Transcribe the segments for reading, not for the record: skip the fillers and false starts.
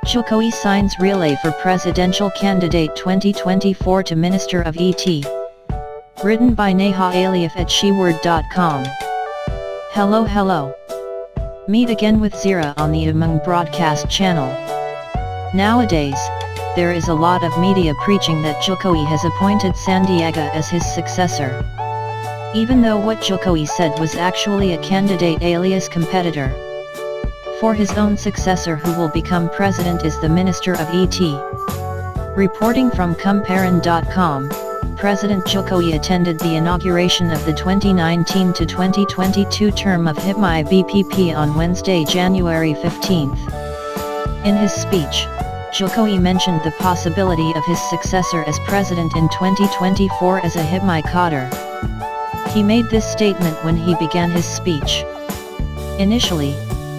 Jokowi signs relay for presidential candidate 2024 to Minister of ET. Written by Neha Aliaf at sheword.com. Hello. Meet again with Zira on the Among broadcast channel. Nowadays, there is a lot of media preaching that Jokowi has appointed Sandiaga as his successor. Even though what Jokowi said was actually a candidate alias competitor for his own successor who will become president is the Minister of ET. Reporting from Kumparan.com, President Jokowi attended the inauguration of the 2019 to 2022 term of HIPMI BPP on Wednesday, January 15. In his speech, Jokowi mentioned the possibility of his successor as president in 2024 as a HIPMI cadre. He made this statement when he began his speech. Initially,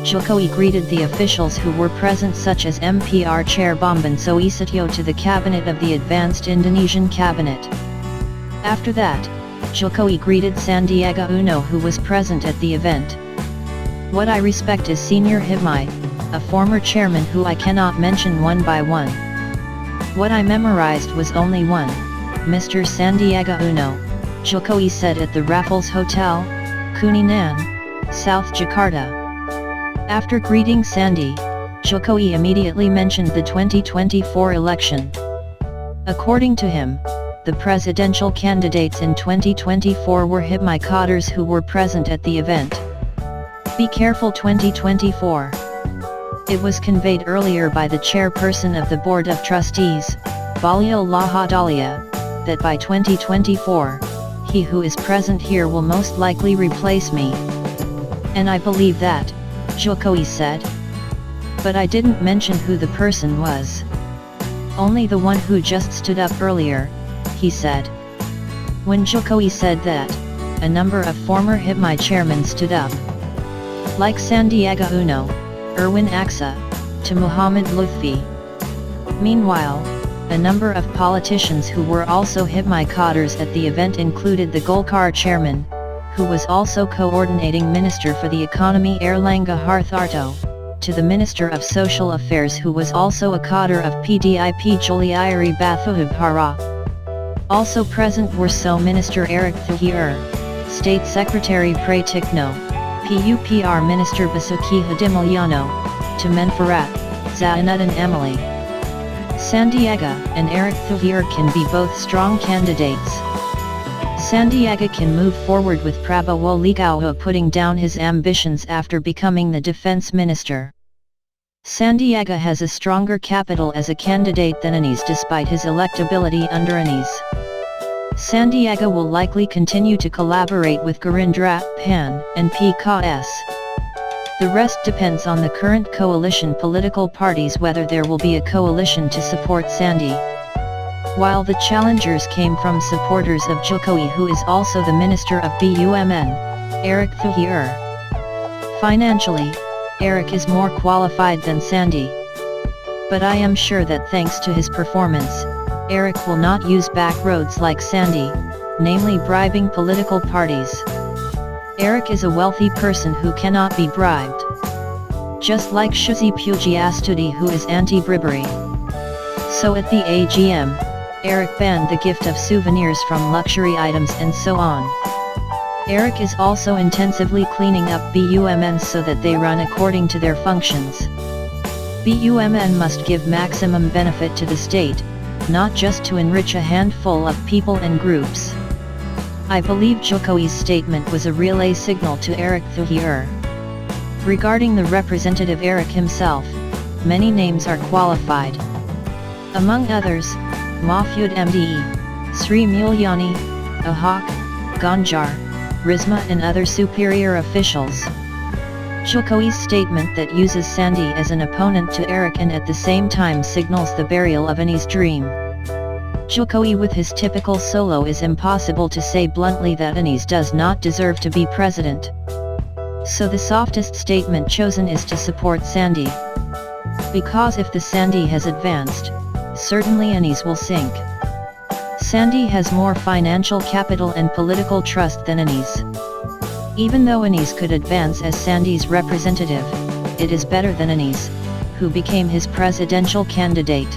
Jokowi greeted the officials who were present such as MPR Chair Bambang Suisatyo to the cabinet of the Advanced Indonesian Cabinet. After that, Jokowi greeted Sandiaga Uno who was present at the event. What I respect is Senior HIPMI, a former chairman who I cannot mention one by one. What I memorized was only one, Mr. Sandiaga Uno, Jokowi said at the Raffles Hotel, Kuningan, South Jakarta. After greeting Sandi, Jokowi immediately mentioned the 2024 election. According to him, the presidential candidates in 2024 were HIPMI cadres who were present at the event. Be careful 2024. It was conveyed earlier by the chairperson of the Board of Trustees, Balio Lahadalia, that by 2024, he who is present here will most likely replace me. And I believe that, Jokowi said. But I didn't mention who the person was. Only the one who just stood up earlier, he said. When Jokowi said that, a number of former HIPMI chairmen stood up. Like Sandiaga Uno, Erwin Aksa, to Muhammad Lutfi. Meanwhile, a number of politicians who were also HIPMI cadres at the event included the Golkar chairman, who was also coordinating Minister for the Economy Erlangga Hartarto, to the Minister of Social Affairs who was also a cadre of PDIP Juliari Bathuhubhara. Also present were So Minister Erick Thohir, State Secretary Pratikno, PUPR Minister Basuki Hadimulyano, to Menfarat, Zainuddin Amali. Sandiaga and Erick Thohir can be both strong candidates. Sandiaga can move forward with Prabowo Ligawa putting down his ambitions after becoming the defense minister. Sandiaga has a stronger capital as a candidate than Anies despite his electability under Anies. Sandiaga will likely continue to collaborate with Gerindra, PAN, and PKS. The rest depends on the current coalition political parties whether there will be a coalition to support Sandi. While the challengers came from supporters of Jokowi who is also the Minister of BUMN, Erick Thohir. Financially, Erick is more qualified than Sandi. But I am sure that thanks to his performance, Erick will not use back roads like Sandi, namely bribing political parties. Erick is a wealthy person who cannot be bribed. Just like Susi Pujiastuti who is anti-bribery. So at the AGM, Erick banned the gift of souvenirs from luxury items and so on. Erick is also intensively cleaning up BUMNs so that they run according to their functions. BUMN must give maximum benefit to the state, not just to enrich a handful of people and groups. I believe Jokowi's statement was a relay signal to Erick Thohir. Regarding the representative Erick himself, many names are qualified. Among others, Mahfud MDE, Sri Mulyani, Ahok, Ganjar, Risma and other superior officials. Jokowi's statement that uses Sandi as an opponent to Erick and at the same time signals the burial of Anies' dream. Jokowi with his typical solo is impossible to say bluntly that Anies does not deserve to be president. So the softest statement chosen is to support Sandi. Because if the Sandi has advanced, certainly Anies will sink. Sandi has more financial capital and political trust than Anies. Even though Anies could advance as Sandi's representative, it is better than Anies, who became his presidential candidate.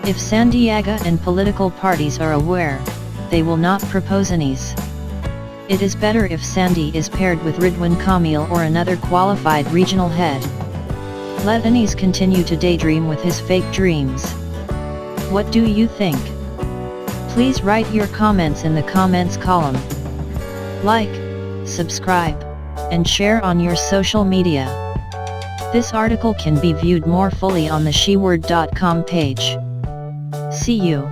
If Sandiaga and political parties are aware, they will not propose Anis. It is better if Sandy is paired with Ridwan Kamil or another qualified regional head. Let Anis continue to daydream with his fake dreams. What do you think? Please write your comments in the comments column. Like, subscribe, and share on your social media. This article can be viewed more fully on the sheword.com page. See you.